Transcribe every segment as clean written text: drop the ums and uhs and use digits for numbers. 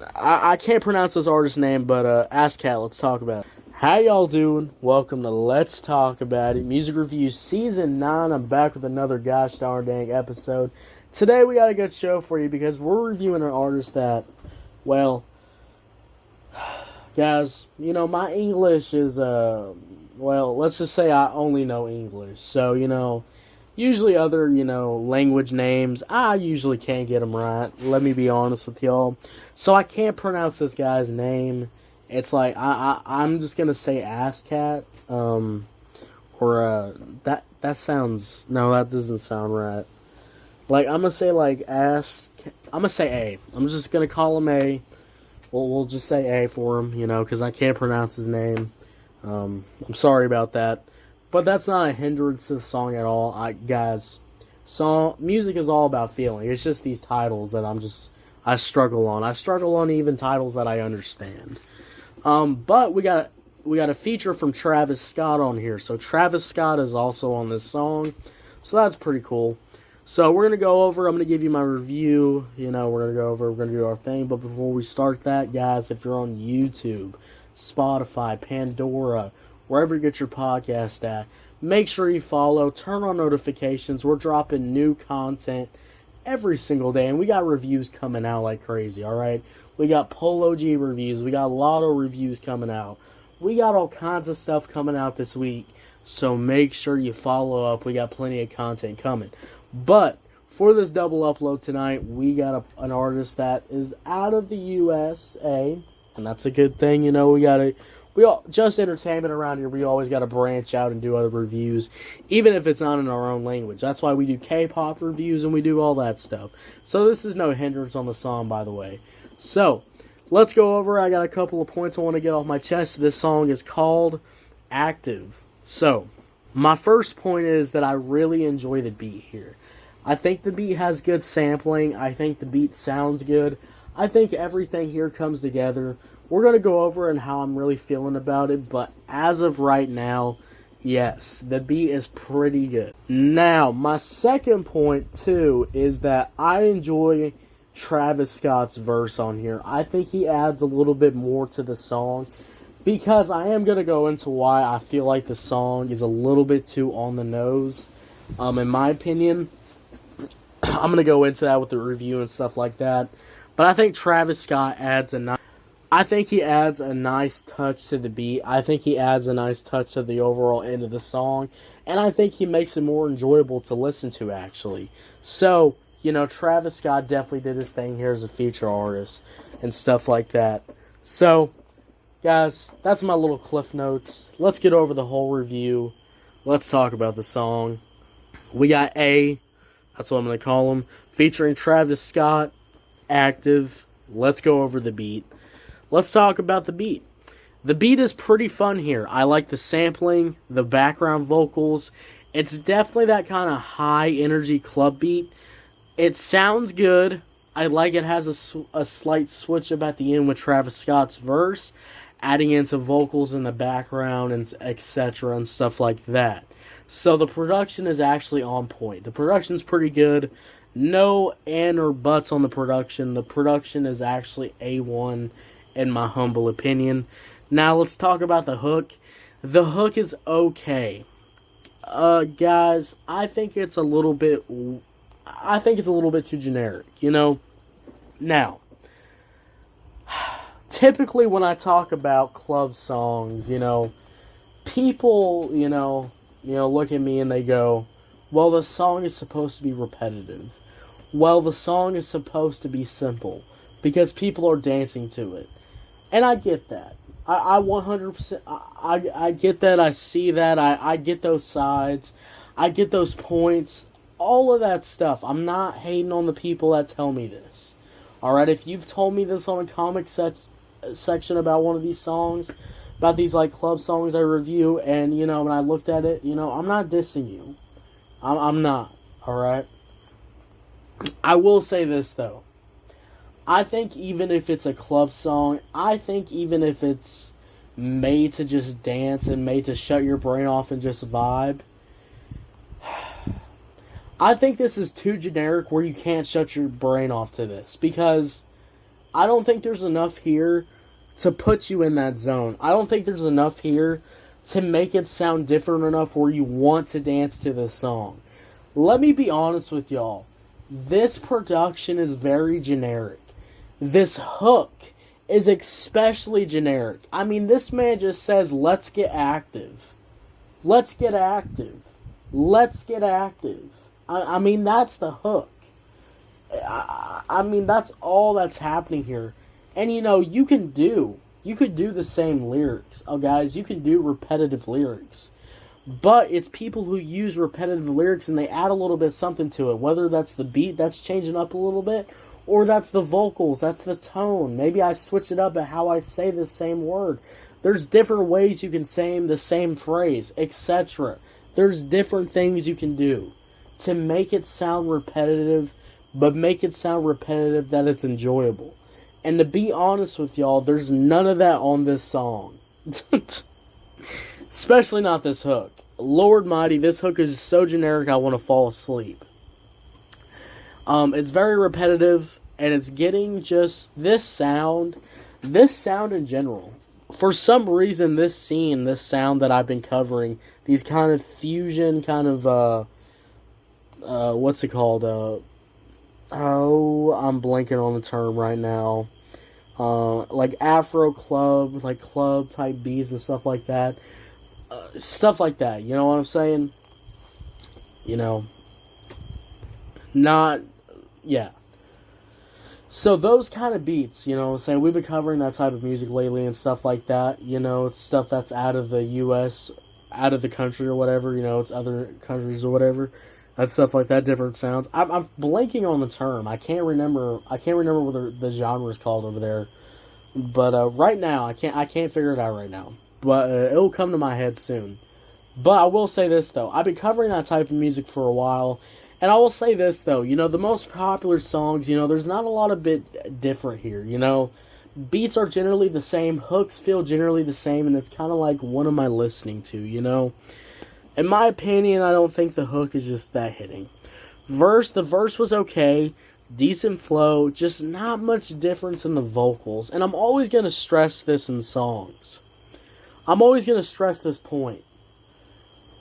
I can't pronounce this artist's name, but ASAKE, let's talk about it. How y'all doing? Welcome to Let's Talk About It, Music Review Season 9. I'm back with another gosh darn dang episode. Today we got a good show for you because we're reviewing an artist that, well, guys, my English is, let's just say I only know English. So, usually other, language names, I usually can't get them right. Let me be honest with y'all. So I can't pronounce this guy's name. It's like, I'm just going to say ASAKE, that sounds, no, that doesn't sound right. Like, I'm going to say, like, I'm going to say A. I'm just going to call him A. We'll just say A for him, because I can't pronounce his name. I'm sorry about that. But that's not a hindrance to the song at all. Guys, music is all about feeling. It's just these titles that I struggle on. I struggle on even titles that I understand. But we got a feature from Travis Scott on here. So Travis Scott is also on this song. So that's pretty cool. So we're going to go over, I'm going to give you my review. We're going to do our thing. But before we start that, guys, if you're on YouTube, Spotify, Pandora, wherever you get your podcast at, make sure you follow, turn on notifications. We're dropping new content every single day, and we got reviews coming out like crazy, alright? We got Polo G reviews, we got Lotto reviews coming out. We got all kinds of stuff coming out this week, so make sure you follow up. We got plenty of content coming. But for this double upload tonight, we got an artist that is out of the USA, and that's a good thing. Just entertainment around here. We always got to branch out and do other reviews, even if it's not in our own language. That's why we do K-pop reviews and we do all that stuff. So this is no hindrance on the song, by the way. So let's go over. I got a couple of points I want to get off my chest. This song is called Active. So my first point is that I really enjoy the beat here. I think the beat has good sampling. I think the beat sounds good. I think everything here comes together. We're going to go over and how I'm really feeling about it, but as of right now, yes, the beat is pretty good. Now, my second point, too, is that I enjoy Travis Scott's verse on here. I think he adds a little bit more to the song, because I am going to go into why I feel like the song is a little bit too on the nose. In my opinion, I'm going to go into that with the review and stuff like that, but I think Travis Scott adds a nice touch to the beat. I think he adds a nice touch to the overall end of the song. And I think he makes it more enjoyable to listen to, actually. So, Travis Scott definitely did his thing here as a feature artist and stuff like that. So, guys, that's my little cliff notes. Let's get over the whole review. Let's talk about the song. We got A, that's what I'm going to call him, featuring Travis Scott, Active. Let's go over the beat. Let's talk about the beat. The beat is pretty fun here. I like the sampling, the background vocals. It's definitely that kind of high-energy club beat. It sounds good. I like it has a slight switch up at the end with Travis Scott's verse, adding into vocals in the background and etc. and stuff like that. So the production is actually on point. The production's pretty good. No and or buts on the production. The production is actually A1 in my humble opinion. Now let's talk about the hook. The hook is okay. Guys, I think it's a little bit too generic, Now, typically when I talk about club songs, people, look at me and they go, well, the song is supposed to be repetitive. Well, the song is supposed to be simple because people are dancing to it. And I get that. I 100%, I get that. I see that. I get those sides. I get those points. All of that stuff. I'm not hating on the people that tell me this. Alright, if you've told me this on a comic section about one of these songs, about these like club songs I review, and when I looked at it, I'm not dissing you. I'm not. Alright? I will say this though. I think even if it's a club song, I think even if it's made to just dance and made to shut your brain off and just vibe, I think this is too generic where you can't shut your brain off to this. Because I don't think there's enough here to put you in that zone. I don't think there's enough here to make it sound different enough where you want to dance to this song. Let me be honest with y'all. This production is very generic. This hook is especially generic. I mean, this man just says, let's get active. Let's get active. Let's get active. I mean, that's the hook. I mean, that's all that's happening here. And, you know, you could do the same lyrics. Oh, guys, you can do repetitive lyrics. But it's people who use repetitive lyrics and they add a little bit of something to it. Whether that's the beat that's changing up a little bit, or that's the vocals, that's the tone. Maybe I switch it up at how I say the same word. There's different ways you can say the same phrase, etc. There's different things you can do to make it sound repetitive, but make it sound repetitive that it's enjoyable. And to be honest with y'all, there's none of that on this song. Especially not this hook. Lord mighty, this hook is so generic I want to fall asleep. It's very repetitive, and it's getting just this sound in general. For some reason, this sound that I've been covering, these kind of fusion, kind of, what's it called? I'm blanking on the term right now. Like Afro club, like club type beats and stuff like that. Stuff like that, you know what I'm saying? You know, yeah. So those kind of beats, you know what I'm saying? We've been covering that type of music lately and stuff like that. You know, it's stuff that's out of the U.S., out of the country or whatever. You know, it's other countries or whatever. That's stuff like that, different sounds. I'm blanking on the term. I can't remember what the genre is called over there. But right now, I can't figure it out right now. But it'll come to my head soon. But I will say this, though. I've been covering that type of music for a while. And I will say this, though. You know, the most popular songs, you know, there's not a lot of bit different here, you know. Beats are generally the same. Hooks feel generally the same. And it's kind of like, what am I listening to, you know? In my opinion, I don't think the hook is just that hitting. The verse was okay. Decent flow. Just not much difference in the vocals. And I'm always going to stress this in songs. I'm always going to stress this point.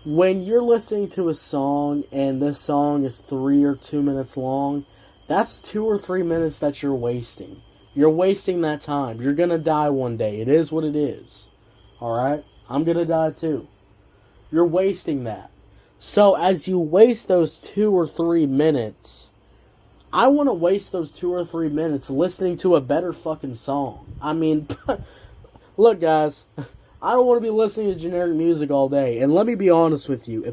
When you're listening to a song and this song is 3 or 2 minutes long, that's 2 or 3 minutes that you're wasting. You're wasting that time. You're going to die one day. It is what it is. Alright? I'm going to die too. You're wasting that. So as you waste those 2 or 3 minutes, I want to waste those 2 or 3 minutes listening to a better fucking song. I mean, look guys, I don't want to be listening to generic music all day. And let me be honest with you.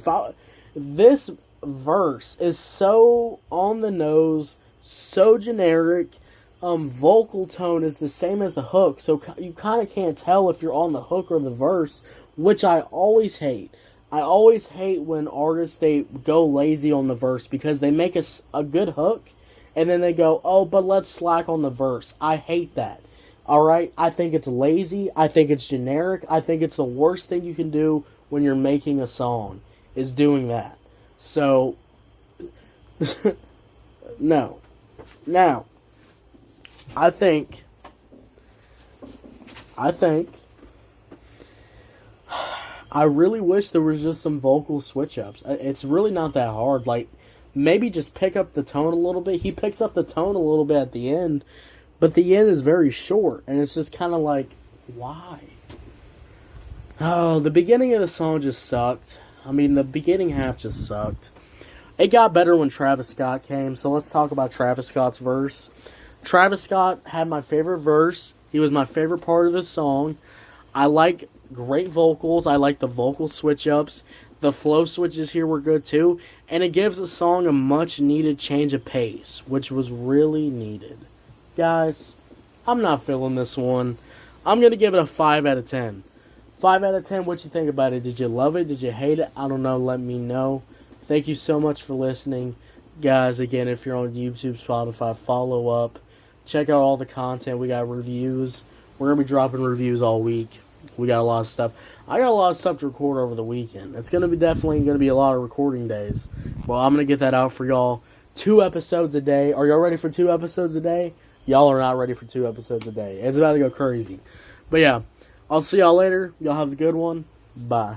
This verse is so on the nose, so generic. Vocal tone is the same as the hook. So you kind of can't tell if you're on the hook or the verse, which I always hate. I always hate when artists, they go lazy on the verse because they make a good hook and then they go, oh, but let's slack on the verse. I hate that. Alright, I think it's lazy, I think it's generic, I think it's the worst thing you can do when you're making a song, is doing that. So, no. Now, I think, I really wish there was just some vocal switch-ups. It's really not that hard, like, maybe just pick up the tone a little bit. He picks up the tone a little bit at the end, but the end is very short, and it's just kind of like, why? Oh, the beginning of the song just sucked. I mean, the beginning half just sucked. It got better when Travis Scott came, so let's talk about Travis Scott's verse. Travis Scott had my favorite verse. He was my favorite part of the song. I like great vocals. I like the vocal switch-ups. The flow switches here were good, too. And it gives the song a much-needed change of pace, which was really needed. Guys, I'm not feeling this one. I'm going to give it a 5 out of 10. 5 out of 10, what you think about it? Did you love it? Did you hate it? I don't know. Let me know. Thank you so much for listening. Guys, again, if you're on YouTube, Spotify, follow up. Check out all the content. We got reviews. We're going to be dropping reviews all week. We got a lot of stuff. I got a lot of stuff to record over the weekend. It's going to be definitely going to be a lot of recording days. Well, I'm going to get that out for y'all. 2 episodes a day. Are y'all ready for 2 episodes a day? Y'all are not ready for 2 episodes a day. It's about to go crazy. But yeah, I'll see y'all later. Y'all have a good one. Bye.